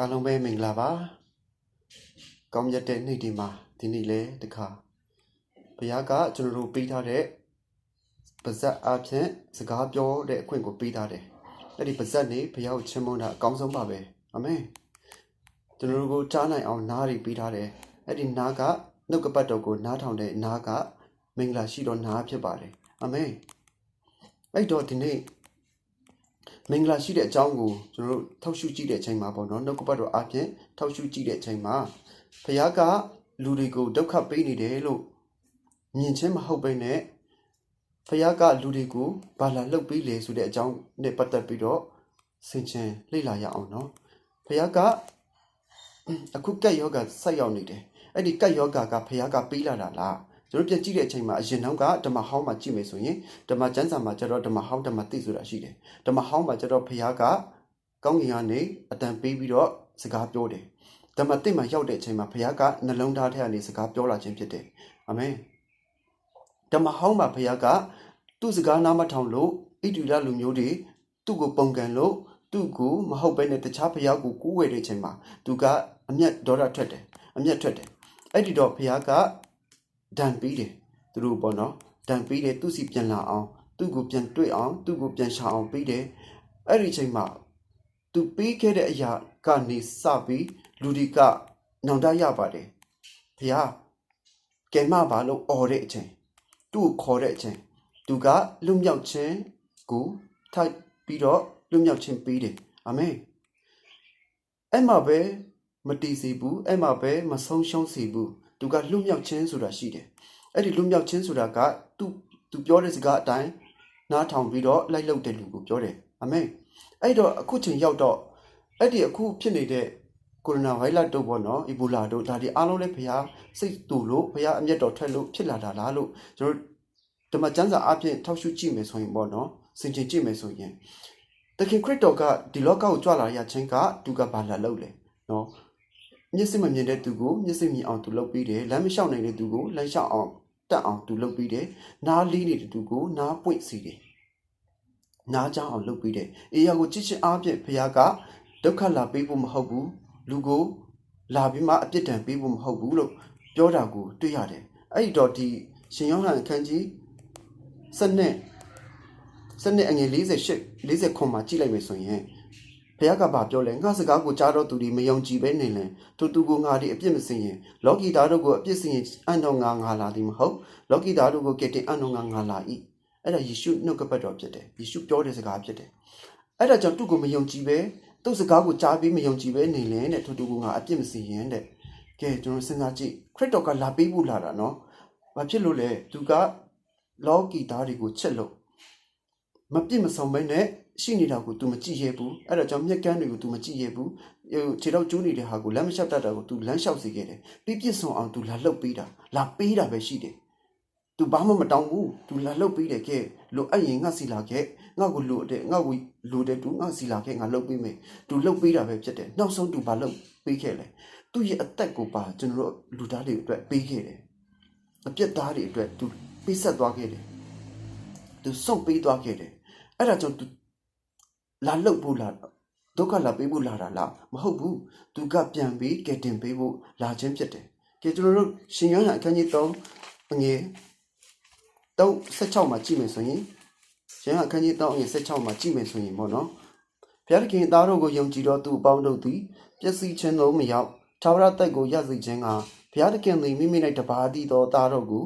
အားလုံးပဲမင်္ဂလာပါကောင်းမြတ်တဲ့နေ့ဒီမှာဒီနေ့လဲတခါဘုရားကကျွန်တော်တို့ပေးထားတဲ့ပါဇက်အဖြစ်စကားပြောတဲ့အခွင့်ကိုပေးထားတယ်အဲ့ဒီပါဇက်နေဘုရားကိုချီးမွမ်းတာအကောင်းဆုံးပါပဲအာမင်ကျွန်တော်တို့ကိုကြားနိုင်အောင်နားတွေပေးထားတယ်အဲ့ဒီနားကနှုတ်ကပတ်တော်ကိုနားထောင်တဲ့နားကမင်္ဂလာရှိတော်နားဖြစ်ပါတယ်အာမင်အဲ့တော့ဒီနေ့မင်္ဂလာရှိတဲ့အကြောင်းကိုကျွန်တော်တို့ထောက်ရှုကြည့်တဲ့အချိန်မှာပေါ့နော်နှုတ်ကပတ်တော်အပြင်ထောက်ရှုကြည့်တဲ့အချိန်မှာဘုရားကလူတွေကိုဒုက္ခပေးနေတယ်လို့မြင်ချင်းမဟုတ်ဘဲနဲ့ဘုရားကလူတွေကိုဘာလာလှုပ်ပေးလဲဆိုတဲ့အကြောင်းနဲ့ပတ်သက်ပြီးတော့ဆင်ခြင်လေ့လာရအောင်နော်ဘုရားကအခုကက်ယောဂဆက်ရောက်နေတယ်အဲ့ဒီကက်ယောဂကဘုရားကပေးလာတာလားကျွန်တော်ပြန်ကြည့်တဲ့အချိန်မှာအရင်တုန်းကဓမ္မဟောင်းမှာကြည့်မယ်ဆိုရင်ဓမ္မကျမ်းစာမှာကျတော့ဓမ္မဟောင်းဓမ္မသိဆိုတာရှိတယ်ဓမ္မဟောင်းမှာကျတော့ဘုရားကကောင်းကင်ကနေအတန်ပေးပြီးတော့စကားပြောတယ်ဓမ္မသိမှာရောက်တဲ့အချိန်မှာဘုရားကနှလုံးသားထဲကနေစကားပြောလာခြင်းဖြစ်တယ်အာမင်ဓမ္မဟောင်းမှာဘုရားကသူ့စကားနားမထောင်လို့ဣတုလလူမျိုးတွေသူ့ကိုပုံကန်လို့သူ့ကိုမဟုတ်ဘဲနဲ့တခြားဘုရားကိုကူးဝယ်တဲ့အချိန်မှာသူကအမျက်ဒေါသထွက်တယ်အမျက်ထွက်တယ်အဲ့ဒီတော့ဘုရားကဒဏ်ပေးတယ်သူတို့ပေါ့နော်ဒဏ်ပေးတယ်သူစီပြန်လာအောင်သူ့ကိုပြန်တွေ့အောင်သူ့ကိုပြန်ရှာအောင်ပေးတယ်အဲ့ဒီအချိန်မှာသူပေးခဲ့တဲ့အရာကနေစပြီးလူတွေကနောင်တရပါတယ်ဘုရားကဲမပါလို့អော်တဲ့အချိန်သူ့ကိုခေါ်တဲ့အချိန်သူကလွတ်မြောက်ခြင်းကိုထိုက်ပြီးတော့လွတ်မြောက်ခြင်းပေးတယ်အာမင်အဲ့မှာပဲမတည်စေဘူးအဲ့မှာပဲမဆုံးရှုံးစေဘူးသူကလွတ်မြောက်ခြင်းဆိုတာရှိတယ်အဲ့ဒီလွတ်မြောက်ခြင်းဆိုတာကသူပြောတဲ့စကားအတိုင်းနားထောင်ပြီးတော့လိုက်လုပ်တဲ့လူကိုပြောတယ်အာမင်အဲ့တော့အခုချိန်ရောက်တော့အဲ့ဒီအခုဖြစ်နေတဲ့ကိုရိုနာဗိုင်းရပ်စ်တို့ပေါ့နော်အီဘိုလာတို့ဒါဒီအားလုံးလည်းဘုရားစိတ်တူလို့ဘုရားအမျက်တော်ထွက်လို့ဖြစ်လာတာလားလို့ကျွန်တော်ဓမ္မကျမ်းစာအပြင်ထောက်ရှုကြည့်မယ်ဆိုရင်ပေါ့နော်စင်ကြင်ကြည့်မယ်ဆိုရင်သခင်ခရစ်တော်ကဒီလောကကိုကြွလာရခြင်းကသူကဘာလာလုပ်လဲနော်မျက်စိမမြင်တဲ့သူကိုမျက်စိမြင်အောင်သူလုပ်ပြီးတယ်လမ်းမလျှောက်နိုင်တဲ့သူကိုလမ်းလျှောက်အောင်တက်အောင်သူလုပ်ပြီးတယ်နားလေးနေတဲ့သူကိုနားပွင့်စီတယ်နားကြောင်းအောင်လုပ်ပြီးတယ်အေယာကိုကြည့်ချင်းအားဖြင့်ဘုရားကဒုက္ခလာပေးဖို့မဟုတ်ဘူးလူကိုလာပြီးမှအပြစ်ဒဏ်ပေးဖို့မဟုတ်ဘူးလို့ပြောတာကိုတွေ့ရတယ်အဲ့ဒီတော့ဒီရှင်ယောဟန်အခန်းကြီးစနစ်အငယ်48မှာကြည့်လိုက်မယ်ဆိုရင်ဘုရားကပြောလဲငါစကားကိုကြားတော့သူတွေမယုံကြည်ပဲနေလင်သူကိုငါဒီအပြစ်မစင်ရင်လောကီသားတို့ကိုအပြစ်စင်ရင်အံ့တော်ငါလာသည်မဟုတ်လောကီသားတို့ကိုကယ်တင်အံ့တော်ငါလာ၏အဲ့ဒါယေရှုနှုတ်ကပတ်တော်ဖြစ်တယ်ယေရှုပြောတဲ့စကားဖြစ်တယ်အဲ့ဒါကြောင့်သူကိုမယုံကြည်ပဲသူ့စကားကိုကြားပြီးမယုံကြည်ပဲနေလင်တဲ့သူကိုငါအပြစ်မစင်ရင်တဲ့ကဲကျွန်တော်စဉ်းစားကြည့်ခရစ်တော်ကလာပေးဖို့လာတာနော်ဘာဖြစ်လို့လဲသူကလောကီသားတွေကိုချစ်လို့မပြစ်မဆုံးပဲနဲ့ရှိနေတာကို तू မကြည့်ရဘူးအဲ့ဒါကြောင့်မြက်ကန်းတွေကို तू မကြည့်ရဘူးခြေတော့ကျိုးနေတဲ့ဟာကိုလမ်းမလျှောက်တတ်တာကို तू လမ်းလျှောက်စေခဲ့တယ်ပြည့်စုံအောင် तू လာလှုပ်ပေးတာလာပေးတာပဲရှိတယ် तू ဘာမှမတောင်းဘူး तू လာလှုပ်ပေးတယ်ကဲလိုအပ်ရင်ငါစီလာခဲ့ငါ့ကိုလိုတဲ့ငါ့ကိုလိုတဲ့ तू ငါစီလာခဲ့ငါလှုပ်ပေးမယ် तू လှုပ်ပေးတာပဲဖြစ်တယ်နောက်ဆုံး तू ဘာလှုပ်ပေးခဲ့လဲသူ့ရဲ့အသက်ကိုပါကျွန်တော်တို့လူသားတွေအတွက်ပေးခဲ့တယ်အပြစ်သားတွေအတွက် तू ပေးဆက်သွားခဲ့တယ် तू စုပ်ပေးသွားခဲ့တယ်အဲ့ဒါကြောင့် तू လာလှုပ်ဖို့လာဒုက္ခလာပေးဖို့လာတာလားမဟုတ်ဘူး तू ကပြန်ပြီးကယ်တင်ပေးဖို့လာခြင်းဖြစ်တယ်ကဲကျွန်တော်တို့ရှင်ယောဟန်အခန်းကြီး3အငယ်16မှာကြည့်မယ်ဆိုရင်ရှင်ယောဟန်အခန်းကြီး3အငယ်16မှာကြည့်မယ်ဆိုရင်ပေါ့နော်ဘုရားသခင်သားတို့ကိုယုံကြည်တော်သူအပေါင်းတို့သည်ပျက်စီးခြင်းသို့မရောက်ထာဝရတိုက်ကိုရစေခြင်းကဘုရားသခင်သည်မိမိ၌တပါးတည်းသောသားတို့ကို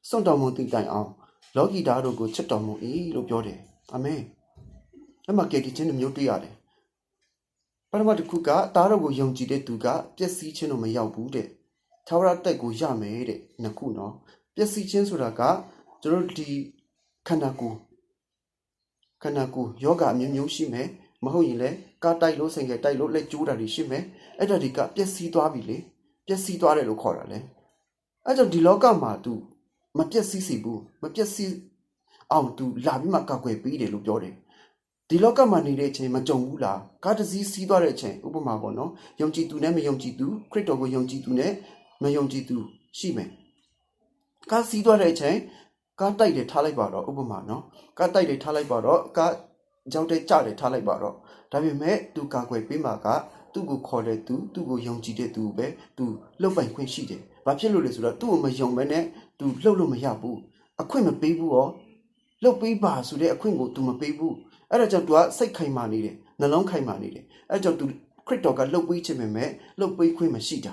စွန့်တော်မူသည့်တိုင်အောင်လောကီသားတို့ကိုချစ်တော်မူ၏လို့ပြောတယ်အာမင်အမှကယ်တင်ခြင်းမျိုးတွေ့ရတယ်ပထမတစ်ခုကသားတော်ကိုယုံကြည်တဲ့သူကပျက်စီးခြင်းတော့မရောက်ဘူးတဲ့ထာဝရတက်ကိုရမယ်တဲ့နှစ်ခုနော်ပျက်စီးခြင်းဆိုတာကကျွန်တော်ဒီခန္ဓာကိုယ်ယောဂအမျိုးမျိုးရှိမယ်မဟုတ်ရင်လည်းကားတိုက်လို့ဆိုင်ကယ်တိုက်လို့လက်ကျိုးတာတွေရှိမယ်အဲ့ဒါတွေကပျက်စီးသွားပြီလေပျက်စီးသွားတယ်လို့ခေါ်တာလေအဲ့ကြောင့်ဒီလောကမှာ तू မပျက်စီးစေဘူးမပျက်စီးအောင် तू လာပြီးမှကာကွယ်ပေးတယ်လို့ပြောတယ်ဒီလောကမှာနေတဲ့အချိန်မကြုံဘူးလားကားတစ်စီးစီးသွားတဲ့အချိန်ဥပမာပေါ့နော်ယုံကြည်သူနဲ့မယုံကြည်သူခရစ်တော်ကိုယုံကြည်သူနဲ့မယုံကြည်သူရှိမယ်ကားစီးသွားတဲ့အချိန်ကားတိုက်တယ်ထားလိုက်ပါတော့ဥပမာနော်ကားတိုက်တယ်ထားလိုက်ပါတော့ကားကြောက်တဲ့ကြတယ်ထားလိုက်ပါတော့ဒါပေမဲ့သူကာကွယ်ပေးမှာက သူ့ကိုခေါ်တဲ့သူသူ့ကိုယုံကြည်တဲ့သူပဲသူလှုပ်ပိုင်ခွင့်ရှိတယ်ဘာဖြစ်လို့လဲဆိုတော့သူ့ကိုမယုံမဲနဲ့သူလှုပ်လို့မရဘူးအခွင့်မပေးဘူးရောလှုပ်ပေးပါဆိုတဲ့အခွင့်ကိုသူမပေးဘူးအဲ့ဒါကြောင့်သူကစိတ်ခိုင်မာနေတယ်နှလုံးခိုင်မာနေတယ်အဲ့ကြောင့်သူခရစ်တော်ကလှုပ်ပေးခြင်းပဲလှုပ်ပေးခွင့်မရှိတာ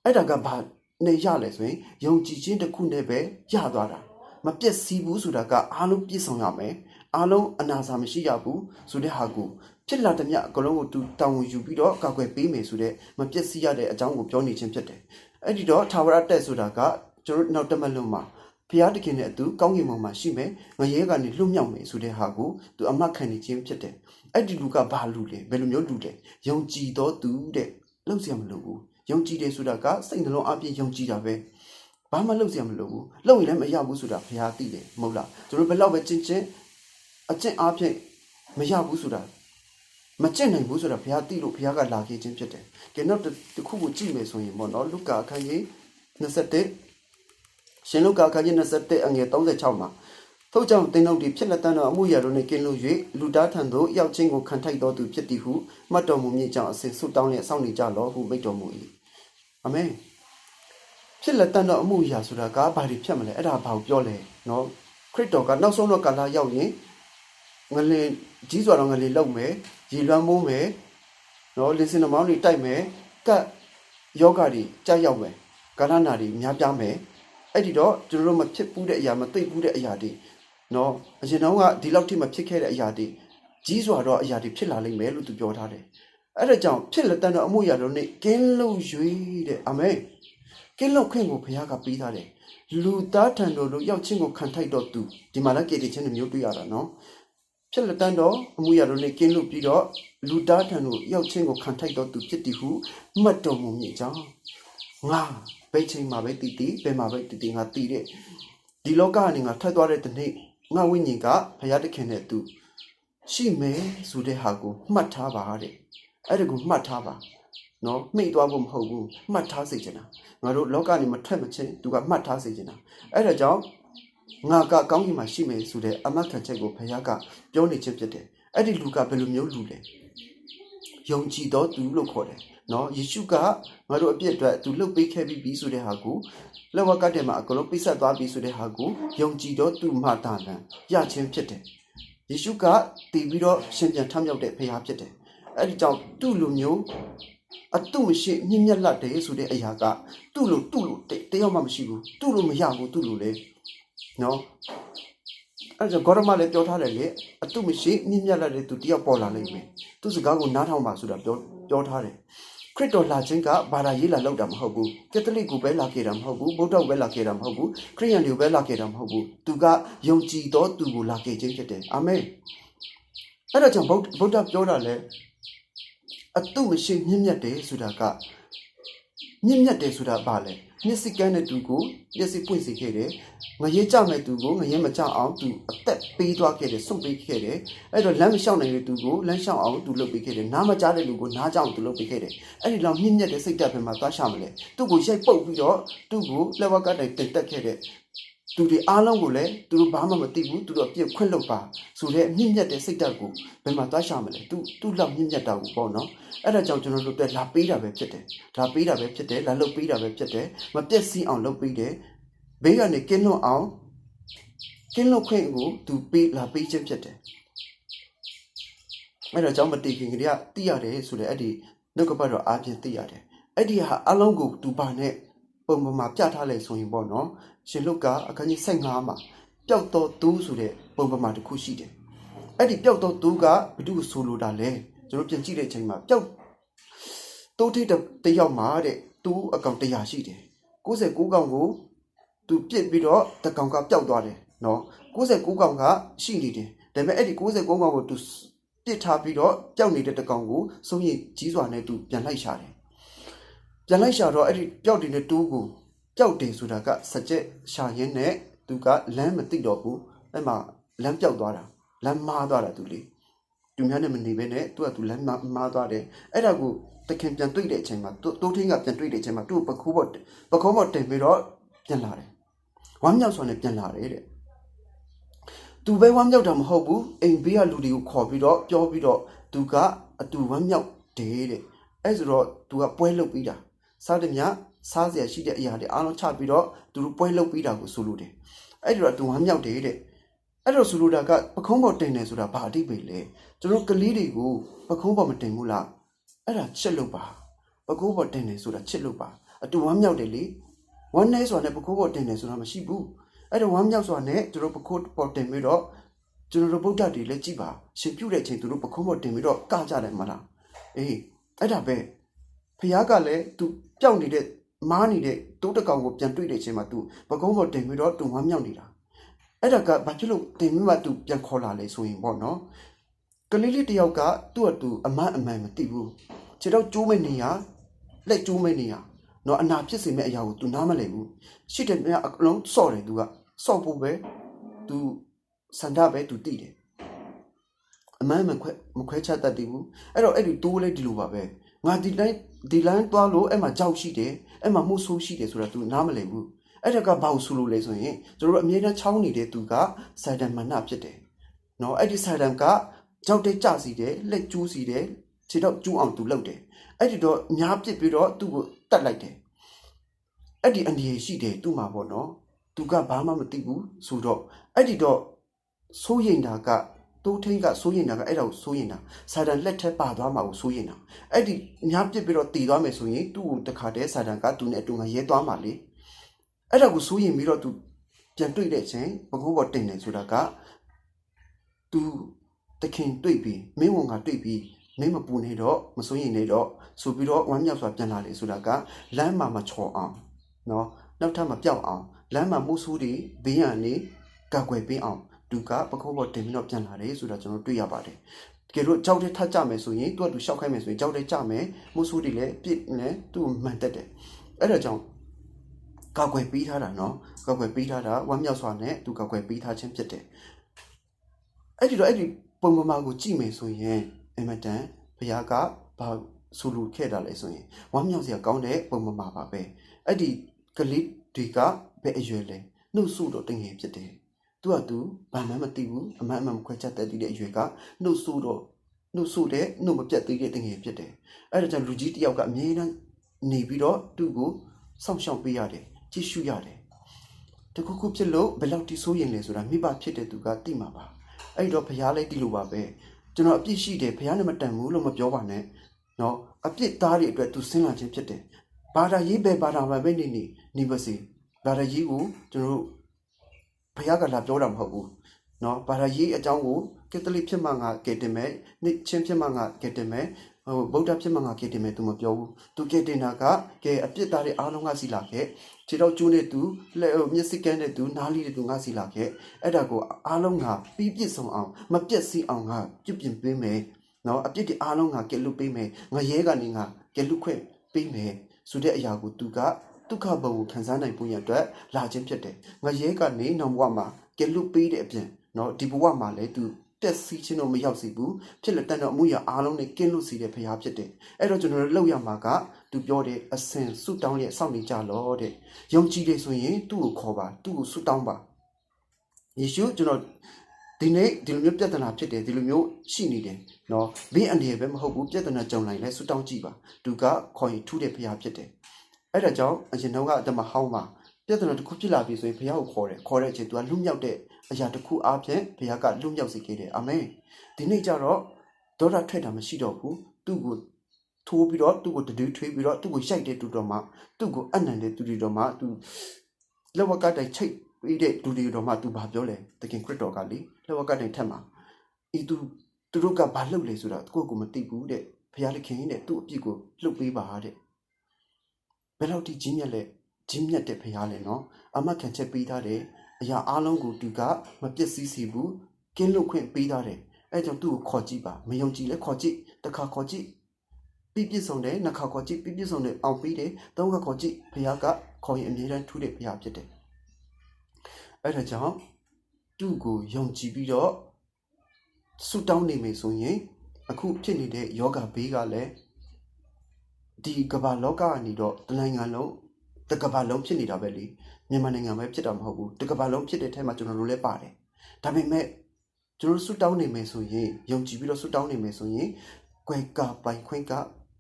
အဲ့ဒါကဘာနေရလဲဆိုရင်ယုံကြည်ခြင်းတစ်ခုနဲ့ပဲရသွားတာမပြည့်စည်ဘူးဆိုတာကအားလုံးပြည့်စုံရမယ်အားလုံးအနာစာမရှိရဘူးဆိုတဲ့ဟာကိုဖြစ်လာတဲ့မြတ်အကလုံးကိုသူတောင်းယူပြီးတော့ကောက်ွယ်ပေးမယ်ဆိုတဲ့မပြည့်စည်ရတဲ့အကြောင်းကိုပြောနေခြင်းဖြစ်တယ်အဲ့ဒီတော့ထာဝရတက်ဆိုတာကကျွန်တော်နောက်တမတ်လုံးမှာဘုရားသခင်နဲ့အတူကောင်းကင်ဘုံမှာရှိမယ်ငရဲကနေလွတ်မြောက်မယ်ဆိုတဲ့ဟာကိုသူအမှတ်ခံနေခြင်းဖြစ်တယ်အဲ့ဒီလူကဘာလူလဲဘယ်လိုမျိုးလူလဲယုံကြည်တော်သူတဲ့လှုပ်เสียမလို့ဘူးယုံကြည်တယ်ဆိုတာကစိတ်နှလုံးအပြည့်ယုံကြည်တာပဲဘာမှလှုပ်เสียမလို့ဘူးလှုပ်ရင်လည်းမရဘူးဆိုတာဘုရားသိတယ်မဟုတ်လားကျွန်တော်ဘယ်တော့ပဲချင်းအကျင့်အားဖြင့်မရဘူးဆိုတာမကျင့်နိုင်ဘူးဆိုတာဘုရားသိလို့ဘုရားကလာခဲ့ခြင်းဖြစ်တယ်ကဲနောက်တစ်ခုကိုကြည့်မယ်ဆိုရင်ပေါ့နော်လုကာအခန်းကြီး21ရှင်လုကာအခန်းကြီး21အငယ်36မှာထို့ကြောင့်သင်တို့သည်ဖြစ်လက်တန်သောအမှုရာတို့နှင့်ကင်းလွတ်၍လူသားထံသို့ရောက်ခြင်းကိုခံထိုက်တော်သူဖြစ်သည်ဟုမှတ်တော်မူမည်ကြောင့်အစဉ်ဆုတောင်းလျက်စောင့်နေကြလော့ဟုမိန့်တော်မူ၏အာမင်ဖြစ်လက်တန်သောအမှုရာဆိုတာကဘာတွေဖြစ်မလဲအဲ့ဒါဘာကိုပြောလဲနော်ခရစ်တော်ကနောက်ဆုံးတော့ကာလရောက်ရင်ငလင်ကြီးစွာတော့ငလင်လောက်မယ်ရေလွှမ်းမိုးမယ်နော်လင်းစင်နှမောင်းတွေတိုက်မယ်ကတ်ယောဂတွေကြောက်ရောက်မယ်ကာလနာတွေများပြားမယ်အဲ့ဒီတော့ကျွန်တော်တို့မဖြစ်ဘူးတဲ့အရာမသိဘူးတဲ့အရာတွေနော်အရင်တော့ကဒီလောက်ထိမဖြစ်ခဲ့တဲ့အရာတွေကြီးစွာတော့အရာတွေဖြစ်လာလိမ့်မယ်လို့သူပြောထားတယ်အဲ့ဒါကြောင့်ဖြစ်လက်တန်တော့အမှုရာတို့နဲ့ကင်းလို့ရွေးတဲ့အာမင်ကင်းလို့ခွင့်ကိုဘုရားကပေးထားတယ်လူသားထံတော်တို့ရောက်ချင်းကိုခံထိုက်တော့သူဒီမှာလည်းကြည်တည်ခြင်းမျိုးတွေ့ရတာနော်ဖြစ်လက်တန်တော့အမှုရာတို့နဲ့ကင်းလို့ပြီးတော့လူသားထံတို့ရောက်ချင်းကိုခံထိုက်တော့သူဖြစ်သည်ဟုမှတ်တော်မူမည်ကြောင်းငါဘယ်ချိန်မှာပဲတည်တည်ဘယ်မှာပဲတည်တည်ငါတည်တဲ့ဒီလောကကနေငါထွက်သွားတဲ့တနေ့ငါဝိညာဉ်ကဘုရားသခင်နဲ့သူရှိမယ်ဆိုတဲ့ဟာကိုမှတ်ထားပါတဲ့အဲ့ဒါကိုမှတ်ထားပါနော်မှိတ်သွားဖို့မဟုတ်ဘူးမှတ်ထားစေချင်တာငါတို့လောကနေမထွက်မချင်းသူကမှတ်ထားစေချင်တာအဲ့ဒါကြောင့်ငါကကောင်းကင်မှာရှိမယ်ဆိုတဲ့အမတ်ခံချက်ကိုဘုရားကပြောနေခြင်းဖြစ်တယ်အဲ့ဒီလူကဘယ်လိုမျိုးလူလဲယုံကြည်တော်သူလို့ခေါ်တယ်နော်ယေရှုကငါတို့အပြစ်အတွက်သူလှုပ်ပေးခဲ့ပြီးဆိုတဲ့ဟာကိုလက်ဝါးကတ်တယ်မှာအကုန်လုံးပိတ်ဆက်သွားပြီးဆိုတဲ့ဟာကိုယုံကြည်တော်သူမှတာလန်ရခြင်းဖြစ်တယ်ယေရှုကတည်ပြီးတော့ရှင်ပြန်ထမြောက်တဲ့ဘုရားဖြစ်တယ်အဲ့ဒီကြောင့်သူ့လူမျိုးအတုမရှိမြင့်မြတ်လက်တယ်ဆိုတဲ့အရာကသူ့လိုတယောက်မှမရှိဘူးသူ့လိုမရဘူးသူ့လိုလေနော်အဲ့ဒါဂေါရမလည်းပြောထားတယ်လေအတုမရှိမြင့်မြတ်လက်တဲ့သူတယောက်ပေါ်လာလိမ့်မယ်သူစကားကိုနားထောင်ပါဆိုတာပြောထားတယ်ခရစ်တော်လာခြင်းကဘာသာရေးလာလောက်တာမဟုတ်ဘူးကက်သလစ်ကိုပဲလာခဲ့တာမဟုတ်ဘူးဗုဒ္ဓပဲလာခဲ့တာမဟုတ်ဘူးခရစ်ယာန်တွေပဲလာခဲ့တာမဟုတ်ဘူးသူကယုံကြည်တော်သူကိုလာခဲ့ခြင်းဖြစ်တယ်အာမင်အဲ့ဒါကြောင့်ဗုဒ္ဓပြောတာလေအတုမရှိမြင့်မြတ်တယ်ဆိုတာကမြင့်မြတ်တယ်ဆိုတာဘာလဲမျက်စိကန်းတဲ့သူကိုမျက်စိပွင့်စေခဲ့တယ်ငရဲကြမဲ့သူကိုငရဲမကြအောင်သူအသက်ပေးသွားခဲ့တယ်စွန့်ပေးခဲ့တယ်အဲ့တော့လမ်းမလျှောက်နိုင်တဲ့သူကိုလမ်းလျှောက်အောင်သူလုပ်ပေးခဲ့တယ်နားမကြားတဲ့လူကိုနားကြောင်သူလုပ်ပေးခဲ့တယ်အဲ့ဒီလောက်မြင့်မြတ်တဲ့စိတ်ဓာတ်ပဲမှာသွားရှာမလဲသူ့ကိုရိုက်ပုတ်ပြီးတော့သူ့ကိုလက်ဝါးကတိုင်တင်တက်ခဲ့တဲ့သူတွေအားလုံးကိုလည်းသူတို့ဘာမှမသိဘူးသူတို့အပြစ်ခွင့်လွတ်ပါဆိုတဲ့မြင့်မြတ်တဲ့စိတ်ဓာတ်ကိုဘယ်မှာသွားရှာမလဲသူ့လောက်မြင့်မြတ်တာကိုပေါ့နော်အဲ့ဒါကြောင့်ကျွန်တော်တို့တက်လာပေးတာပဲဖြစ်တယ်လာပေးတာပဲဖြစ်တယ်လာလုပ်ပေးတာပဲဖြစ်တယ်မပြည့်စည်အောင်လုပ်ပေးတယ်ဘေးကနေကင်းလွတ်အောင်ကင်းလွတ်ခွင့်ကိုသူလာပေးခြင်းဖြစ်တယ်အဲ့ဒါကြောင့်မတည်ခင်ကလေးကသိရတယ်ဆိုတဲ့အဲ့ဒီနှုတ်ကပတ်တော်အားဖြင့်သိရတယ်အဲ့ဒီဟာအလုံးကိုသူပါနဲ့ပုံပေါ်မှာပြထားလဲဆိုရင်ပေါ့နော်ရှင်လုကာအခန်းကြီး15မှာပျောက်တော်သူဆိုတဲ့ပုံပေါ်မှာတစ်ခုရှိတယ်အဲ့ဒီပျောက်တော်သူကဘယ်သူကိုဆိုလိုတာလဲကျွန်တော်ပြန်ကြည့်တဲ့အချိန်မှာပျောက်တိုးထိတယောက်မှာတဲ့သူအကောင်100ရှိတယ်69ကောင်ကိုသူပြစ်ပြီးတော့တကောင်ကပျောက်သွားတယ်နော်69ကောင်ကရှိနေတယ်ဒါပေမဲ့အဲ့ဒီ69ကောင်ကိုသူပြစ်ထားပြီးတော့ပျောက်နေတဲ့တကောင်ကိုဆုံးရင်ကြီးစွာနဲ့သူပြန်လိုက်ရှာတယ်ပြန်လိုက်ရှာတော့အဲ့ဒီပျောက်နေတဲ့တူးကိုပျောက်တယ်ဆိုတာကစကြက်ရှာရင်းနဲ့သူကလမ်းမသိတော့ဘူးအဲ့မှာလမ်းပျောက်သွားတာလမ်းမားသွားတာသူလေသူများနဲ့မနေဘဲနဲ့သူကသူလမ်းမားသွားတယ်အဲ့ဒါကိုတခင်ပြန်တွေ့တဲ့အချိန်မှာတိုးထင်းကပြန်တွေ့တဲ့အချိန်မှာသူ့ပခုံးပေါ်တင်ပြီးတော့ပြန်လာတယ်ဝမ်းမြောက်စွာနဲ့ပြန်လာတယ်တဲ့သူပဲဝမ်းမြောက်တာမဟုတ်ဘူးအိမ်ဘေးကလူတွေကိုခေါ်ပြီးတော့ပြောပြီးတော့သူကအတူဝမ်းမြောက်တယ်တဲ့ အဲ့ဆိုတော့ तू ကပွဲလုပ်ပြီးတာစားတယ်မြစားเสียရှိတဲ့အရာတွေအားလုံးချပြီးတော့သူတို့ပွဲလုပ်ပြီးတာကိုဆိုလို့တယ်အဲ့ဒီတော့ तू ဝမ်းမြောက်တယ်တဲ့အဲ့တော့ဆိုလိုတာကပခုံးပေါ်တင်တယ်ဆိုတာဘာအတိတ်ပဲလဲကျွန်တော်ကလေးတွေကိုပခုံးပေါ်မတင်ဘူးလားအဲ့ဒါချစ်လို့ပါပခုံးပေါ်တင်တယ်ဆိုတာချစ်လို့ပါအတူဝမ်းမြောက်တယ်လေဝမ်းနေဆိုတာနဲ့ပခုံးပေါ်တင်တယ်ဆိုတာမရှိဘူးအဲ့တော့ဝမ်းမြောက်ဆိုတာနဲ့ကျွန်တော်ပခုံးပေါ်တင်ပြီးတော့ကျွန်တော်တို့ဗုဒ္ဓတွေလည်းကြည်ပါရှင်ပြုတဲ့အချိန်သူတို့ပခုံးပေါ်တင်ပြီးတော့ကကြတယ်မလားအေးအဲ့ဒါပဲဖခင်ကလည်း तू ပျောက်နေတဲ့မားနေတဲ့တိုးတကောင်ကိုပြန်တွေ့တဲ့အချိန်မှာ तू ပကုံးပေါ်တင်ပြီးတော့ तू ဝမ်းမြောက်နေတာအဲ့ဒါကဘာဖြစ်လို့တင်ပြီးမှ तू ပြန်ခေါ်လာလဲဆိုရင်ပေါ့နော်ကလေးလေးတယောက်ကသူ့အတူအမှန်မသိဘူးခြေတော့ကျိုးမဲ့နေရလက်ကျိုးမဲ့နေရနော်အနာဖြစ်စေမဲ့အရာကို तू နားမလည်ဘူးရှိတယ်မြအလုံးစော့တယ် तू ကစော့ဖို့ပဲ तू စန္ဒပဲ तू သိတယ်အမှန်မခွဲချတတ်တယ်ဘူးအဲ့တော့အဲ့ဒီတိုးလေးဒီလိုပါပဲငါဒီလိုင်းသွားလို့အဲ့မှာကြောက်ရှိတယ်အဲ့မှာမှုဆိုးရှိတယ်ဆိုတာ तू နားမလည်ဘူးအဲ့ဒါကဘာလို့ဆိုလို့လဲဆိုရင်တို့အမြဲတမ်းချောင်းနေတဲ့ तू ကစိုက်တန်မနဖြစ်တယ်နော်အဲ့ဒီစိုက်တန်ကကြောက်တဲ့ကြစီတယ်လက်ကျူးစီတယ်ခြေတော့ကျူးအောင် तू လုပ်တယ်အဲ့ဒီတော့ညားပစ်ပြီးတော့ तू ကိုတတ်လိုက်တယ်အဲ့ဒီအနေရှိတယ် तू မှာပေါ့နော် तू ကဘာမှမသိဘူးဆိုတော့အဲ့ဒီတော့စိုးရိမ်တာကတိုးထင်းကစိုးရင်တာကအဲ့ဒါကိုစိုးရင်တာစာတန်လက်ထက်ပါသွားမှာကိုစိုးရင်တာအဲ့ဒီညာပစ်ပြီးတော့တည်သွားမယ်ဆိုရင်သူ့ကိုတခါတည်းစာတန်ကသူ့နဲ့အတူငရဲသွားမှာလေအဲ့ဒါကိုစိုးရင်ပြီးတော့သူပြန်တွေ့တဲ့အချိန်ဘကုန်းပေါ်တင်တယ်ဆိုတာကသူတခင်တွေ့ပြီးမင်းဝန်ကတွေ့ပြီးမင်းမပူနေတော့မစိုးရင်နေတော့ဆိုပြီးတော့ဝမ်းမြောက်စွာပြန်လာတယ်ဆိုတာကလမ်းမှာမချော်အောင်နော်နောက်ထပ်မပြောက်အောင်လမ်းမှာမှုဆိုးတွေဘေးရန်နေကာကွယ်ပေးအောင်သူကပခုံးပေါ်တင်ပြီးတော့ပြန်လာတယ်ဆိုတာကျွန်တော်တွေ့ရပါတယ်တကယ်လို့ကြောက်တဲ့ထကြမယ်ဆိုရင်သူကသူရှောက်ခိုင်းမယ်ဆိုရင်ကြောက်တဲ့ကြမယ်မှုဆိုးတွေလည်းပြစ်နဲ့သူ့မှန်တက်တယ်အဲ့ဒါကြောင့်ကာကွယ်ပေးထားတာနော်ကာကွယ်ပေးထားတာဝမ်းမြောက်စွာနဲ့သူကာကွယ်ပေးထားခြင်းဖြစ်တယ်အဲ့ဒီပုံမှန်ကိုကြည့်မယ်ဆိုရင်အမတန်ဘုရားကဘာဆိုလိုခဲ့တာလဲဆိုရင်ဝမ်းမြောက်စရာကောင်းတဲ့ပုံမှန်ပါပဲအဲ့ဒီကလေးတွေကဘယ်အရွယ်လဲနှုတ်ဆုတော့တငယ်ဖြစ်တယ်သူကသူဘာမှမသိဘူးအမှန်မခွဲချက်တတ်တဲ့အရွယ်ကနှုတ်ဆိုတဲ့နှုတ်မပြတ်သေးတဲ့တငယ်ဖြစ်တယ်အဲ့ဒါကြောင့်လူကြီးတယောက်ကအမြဲတမ်းနေပြီးတော့သူ့ကိုစောင့်ရှောက်ပေးရတယ်ကြည့်ရှုရတယ်တခုခုဖြစ်လို့ဘယ်လောက်တိဆိုးရင်လဲဆိုတာမိဘဖြစ်တဲ့သူကသိမှာပါအဲ့တော့ဘုရားလည်းဒီလိုပါပဲကျွန်တော်အပြစ်ရှိတယ်ဘုရားနဲ့မတန်ဘူးလို့မပြောပါနဲ့နော်အပြစ်သားတွေအတွက်သူဆင်းလာခြင်းဖြစ်တယ်ဘာသာရေးပဲဘာသာမှပဲနေပါစေဘာသာရေးကိုကျွန်တော်ဘုရားကလာပြောတာမဟုတ်ဘူးเนาะဘာသာရေးအကြောင်းကိုကက်သလစ်ဖြစ်မှငါကဲတင်မယ်နှစ်ချင်းဖြစ်မှငါကဲတင်မယ်ဗုဒ္ဓဖြစ်မှငါကဲတင်မယ်သူမပြောဘူးသူကဲတင်တာကကဲအပြစ်သားတွေအားလုံးကစီလာခဲ့ခြေတော့ကျိုးနေသူမျက်စိကန်းတဲ့သူနားလေးတဲ့သူငါစီလာခဲ့အဲ့ဒါကိုအားလုံးကပြီးပြည့်စုံအောင်မပြည့်စည်အောင်ငါပြုပြင်ပေးမယ်เนาะအပြစ်တွေအားလုံးငါကဲလွတ်ပေးမယ်ငရဲကနေငါကဲလွတ်ခွင့်ပေးမယ်ဆိုတဲ့အရာကိုသူကဒုက္ခဘဝကိုခံစားနိုင်ဖို့ရအတွက်လာခြင်းဖြစ်တယ်ငရဲကနေနောက်ဘဝမှာကဲလွတ်ပေးတဲ့အပြင်เนาะဒီဘဝမှာလည်းသူတက်စီးခြင်းတော့မရောက်စီဘူးဖြစ်လက်တန်တော့အမှုရအားလုံးနဲ့ကင်းလွတ်စီတဲ့ဖရားဖြစ်တယ်အဲ့တော့ကျွန်တော်တို့လောက်ရမှာကသူပြောတဲ့အစင်ဆုတောင်းရဲ့စောင့်နေကြလို့တဲ့ယုံကြည်တယ်ဆိုရင်သူ့ကိုခေါ်ပါသူ့ကိုဆုတောင်းပါယေရှုကျွန်တော်ဒီနေ့ဒီလိုမျိုးပြဿနာဖြစ်တယ်ဒီလိုမျိုးရှိနေတယ်เนาะဘေးအန္တရာယ်ပဲမဟုတ်ဘူးပြဿနာကြုံနိုင်လဲဆုတောင်းကြည့်ပါသူကခေါ်ရင်ထူးတဲ့ဖရားဖြစ်တယ်အဲ့ဒါကြောင့်အရင်တော့ကအတမဟောင်းမှာပြဿနာတစ်ခုဖြစ်လာပြီဆိုရင်ဘုရားကိုခေါ်တဲ့အချိန်သူကလွတ်မြောက်တဲ့အရာတစ်ခုအားဖြင့်ဘုရားကလွတ်မြောက်စေခဲ့တယ်အာမင်ဒီနေ့ကျတော့ဒေါသထွက်တာမရှိတော့ဘူးသူ့ကိုထိုးပြီးတော့သူ့ကိုတဒူးထွေးပြီးတော့သူ့ကိုရိုက်တဲ့တူတော်မှာသူ့ကိုအနံတဲ့တူတွေတော်မှာသူလက်ဝက်ကတိုင်ချိတ်ပြီးတဲ့တူတွေတော်မှာသူဘာပြောလဲသခင်ခရစ်တော်ကလေလက်ဝက်ကတိုင်ထက်မှာသူတို့ကဘာလုပ်လဲဆိုတာကိုယ့်ကိုမသိဘူးတဲ့ဘုရားသခင်တဲ့သူ့အပြစ်ကိုလှုပ်ပေးပါတဲ့ဘယ်လောက်ထိကြီးမြတ်တဲ့ဖရားလဲနော်အမခံချက်ပေးထားတယ်အရာအားလုံးကိုသူကမပျက်စီးစေဘူးကင်းလွတ်ခွင့်ပေးထားတယ်အဲကြောင့်သူ့ကိုခေါ်ကြည့်ပါမယုံကြည်လဲခေါ်ကြည့်တစ်ခါခေါ်ကြည့်ပြည့်စုံတယ်နှစ်ခါခေါ်ကြည့်ပြည့်စုံတယ်အောင်ပြီးတယ်သုံးခါခေါ်ကြည့်ဖရားကခေါ်ရင်အမြဲတမ်းထူးတဲ့ဖရားဖြစ်တယ်အဲဒါကြောင့်သူ့ကိုယုံကြည်ပြီးတော့ဆုတောင်းနေမယ်ဆိုရင်အခုဖြစ်နေတဲ့ယောဂဘေးကလည်းဒီကမ္ဘာလောကကနေတော့တနိုင်ငံလုံးတကမ္ဘာလုံးဖြစ်နေတာပဲလေမြန်မာနိုင်ငံပဲဖြစ်တာမဟုတ်ဘူးတကမ္ဘာလုံးဖြစ်တဲ့အထက်မှာကျွန်တော်တို့လည်းပါတယ်ဒါပေမဲ့ကျွန်တော်ဆုတောင်းနေမယ်ဆိုရင်ယုံကြည်ပြီးတော့ဆုတောင်းနေမယ်ဆိုရင်ကွယ်ကပိုင်ခွင့်က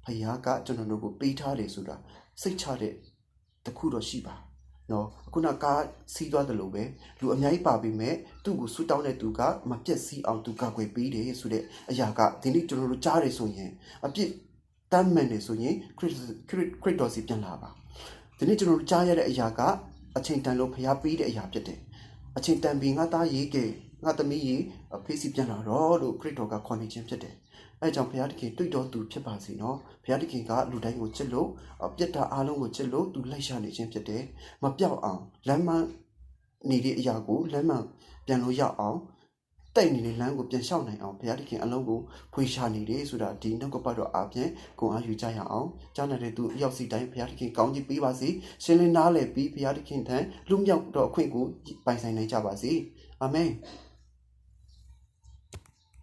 ဖယားကကျွန်တော်တို့ကိုပေးထားတယ်ဆိုတာစိတ်ချတဲ့တခုတော့ရှိပါနော်အခုနကားစီးသွားတယ်လို့ပဲလူအများကြီးပါပြီးမဲ့သူ့ကိုဆူတောင်းတဲ့သူကမပြက်စီးအောင်သူကကွယ်ပေးတယ်ဆိုတဲ့အရာကဒီနေ့ကျွန်တော်တို့ကြားတယ်ဆိုရင်အပြစ်တမ်းမှန်တယ်ဆိုရင်ခရစ်တော်စီပြန်လာပါဒီနေ့ကျွန်တော်တို့ကြားရတဲ့အရာကအချိန်တန်လို့ဖယားပေးတဲ့အရာဖြစ်တယ်အချိန်တန်ပြီးငါသားရေးကငါသမီးရေးဖေးစီပြန်လာတော့လို့ခရစ်တော်ကခေါ်နေခြင်းဖြစ်တယ်အဲကြောင့်ဘုရားသခင်တွေ့တော်သူဖြစ်ပါစေနော်ဘုရားသခင်ကလူတိုင်းကိုချစ်လို့ပြတ်တာအားလုံးကိုချစ်လို့သူလိုက်ရှာနေခြင်းဖြစ်တယ်မပြောက်အောင်လမ်းမနေတဲ့အရာကိုလမ်းမပြန်လို့ရအောင်တိုက်နေတဲ့လမ်းကိုပြန်လျှောက်နိုင်အောင်ဘုရားသခင်အလုံးကိုဖွေရှာနေတယ်ဆိုတာဒီနှုတ်ကပတ်တော်အပြင်ကိုအားယူကြရအောင်ကြားနေတဲ့သူအရောက်စီတိုင်းဘုရားသခင်ကောင်းကြီးပေးပါစေရှင်းလင်းနားလည်ပြီးဘုရားသခင်ထံလူမြောက်တော်အခွင့်ကိုပိုင်ဆိုင်နိုင်ကြပါစေအာမင်